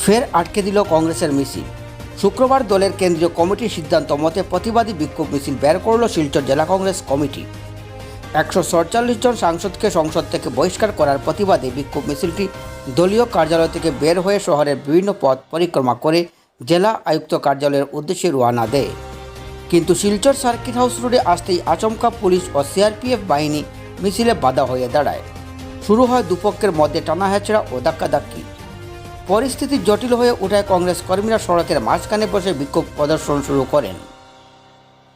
ফের আটকে দিল কংগ্রেসের মিছিল। শুক্রবার দলের কেন্দ্রীয় কমিটির সিদ্ধান্ত মতে প্রতিবাদী বিক্ষোভ মিছিল বের করল শিলচর জেলা কংগ্রেস কমিটি। 147 জন সাংসদকে সংসদ থেকে বহিষ্কার করার প্রতিবাদে বিক্ষোভ মিছিলটি দলীয় কার্যালয় থেকে বের হয়ে শহরের বিভিন্ন পথ পরিক্রমা করে জেলা আয়ুক্ত কার্যালয়ের উদ্দেশ্যে রওনা দেয়। কিন্তু শিলচর সার্কিট হাউস রোডে আসতেই আচমকা পুলিশ ও সিআরপিএফ বাহিনী মিছিলে বাধা হয়ে দাঁড়ায়। শুরু হয় দুপক্ষের মধ্যে টানাহেঁচড়া ও ধাক্কাধাক্কি। পরিস্থিতি জটিল হয়ে ওঠায় কংগ্রেস কর্মীরা সড়কের মাঝখানে বসে বিক্ষোভ প্রদর্শন শুরু করেন।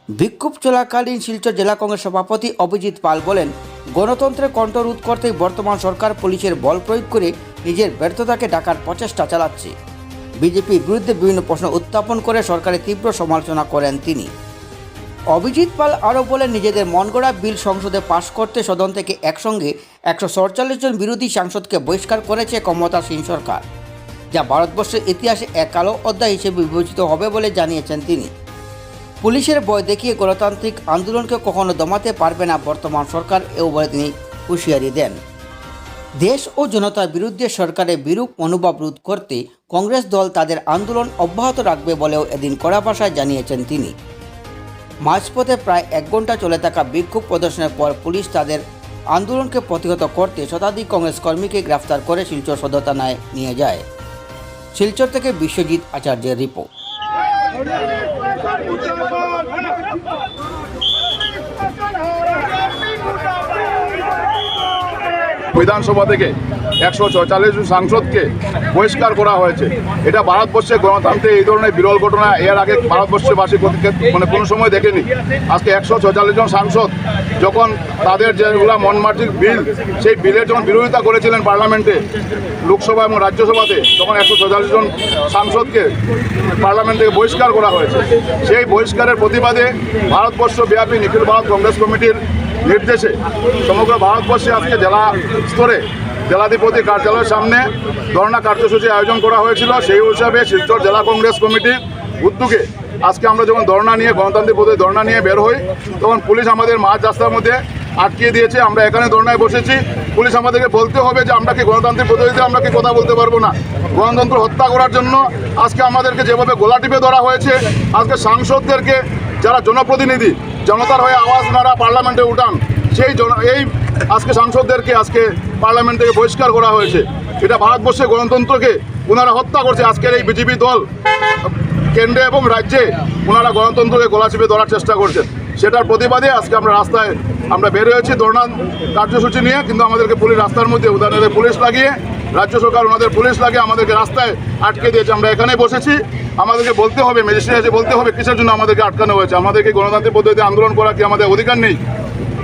বিক্ষোভ চলাকালীন শিলচর জেলা কংগ্রেস সভাপতি অভিজিৎ পাল বলেন, গণতন্ত্রের কণ্ঠরোধ করতেই বর্তমান সরকার পুলিশের বল প্রয়োগ করে নিজের ব্যর্থতাকে ঢাকার প্রচেষ্টা চালাচ্ছে। বিজেপির বিরুদ্ধে বিভিন্ন প্রশ্ন উত্থাপন করে সরকারের তীব্র সমালোচনা করেন তিনি। অভিজিৎ পাল আরও বলেন, নিজেদের মনগড়া বিল সংসদে পাশ করতে সদন থেকে একসঙ্গে 147 জন বিরোধী সাংসদকে বহিষ্কার করেছে ক্ষমতাসীন সরকার, যা ভারতবর্ষের ইতিহাসে এক কালো অধ্যায় হিসেবে বিবেচিত হবে বলে জানিয়েছেন তিনি। পুলিশের ভয় দেখিয়ে গণতান্ত্রিক আন্দোলনকে কখনো দমাতে পারবে না বর্তমান সরকার, এও বলে তিনি হুঁশিয়ারি দেন। দেশ ও জনতার বিরুদ্ধে সরকারের বিরূপ মনোভাব রোধ করতে কংগ্রেস দল তাদের আন্দোলন অব্যাহত রাখবে বলেও এদিন কড়া ভাষায় জানিয়েছেন তিনি। মাঝপথে প্রায় 1 ঘন্টা চলে থাকা বিক্ষোভ প্রদর্শনের পর পুলিশ তাদের আন্দোলনকে প্রতিহত করতে শতাধিক কংগ্রেস কর্মীকে গ্রেফতার করে শিলচর সদর থানায় নিয়ে যায়। শিলচর থেকে বিশ্বজিৎ আচার্যের রিপোর্ট। বিধানসভা থেকে 146 জন সাংসদকে বহিষ্কার করা হয়েছে। এটা ভারতবর্ষে গণতন্ত্রে এই ধরনের বিরল ঘটনা এর আগে ভারতবর্ষবাসী কোনো সময় দেখেনি। আজকে 146 জন সাংসদ যখন তাদের যেগুলো মনমার্জির বিল, সেই বিলের যখন বিরোধিতা করেছিলেন পার্লামেন্টে, লোকসভা এবং রাজ্যসভাতে, তখন 146 জন সাংসদকে পার্লামেন্ট থেকে বহিষ্কার করা হয়েছে। সেই বহিষ্কারের প্রতিবাদে ভারতবর্ষ ব্যাপী নিখিল ভারত কংগ্রেস কমিটির নির্দেশে সমগ্র ভারতবর্ষে আজকে জেলা স্তরে জেলাধিপতি কার্যালয়ের সামনে ধর্ণা কার্যসূচি আয়োজন করা হয়েছিল। সেই হিসাবে শিলচর জেলা কংগ্রেস কমিটির উদ্যোগে আজকে আমরা যখন ধর্ণা নিয়ে গণতান্ত্রিক পদ্ধতি ধর্ণা নিয়ে বের হই, তখন পুলিশ আমাদের মাঝ রাস্তার মধ্যে আটকিয়ে দিয়েছে। আমরা এখানে ধর্ণায় বসেছি। পুলিশ আমাদেরকে বলতে হবে যে আমরা কি গণতান্ত্রিক পদ্ধতিতে আমরা কি কথা বলতে পারবো না। গণতন্ত্র হত্যা করার জন্য আজকে আমাদেরকে যেভাবে গোলা টিপে ধরা হয়েছে, আজকে সাংসদদেরকে যারা জনপ্রতিনিধি, জনতার হয়ে আওয়াজ নাড়া পার্লামেন্টে উঠান, এই আজকে সাংসদদেরকে আজকে পার্লামেন্ট থেকে বহিষ্কার করা হয়েছে। এটা ভারতবর্ষের গণতন্ত্রকে ওনারা হত্যা করছে। আজকের এই বিজেপি দল কেন্দ্রে এবং রাজ্যে ওনারা গণতন্ত্রকে গলা চিপে ধরার চেষ্টা করছেন। সেটার প্রতিবাদে আজকে আমরা রাস্তায় বের হয়েছি ধর্ণা কার্যসূচি নিয়ে। কিন্তু আমাদেরকে পুলিশ রাস্তার মধ্যে ওনাদের পুলিশ লাগিয়ে, রাজ্য সরকার ওনাদের পুলিশ লাগিয়ে আমাদেরকে রাস্তায় আটকে দিয়েছে। আমরা এখানে বসেছি। আমাদেরকে বলতে হবে, ম্যাজিস্ট্রেট এসে বলতে হবে কিসের জন্য আমাদেরকে আটকানো হয়েছে। আমাদেরকে গণতান্ত্রিক পদ্ধতিতে আন্দোলন করা কি আমাদের অধিকার নেই?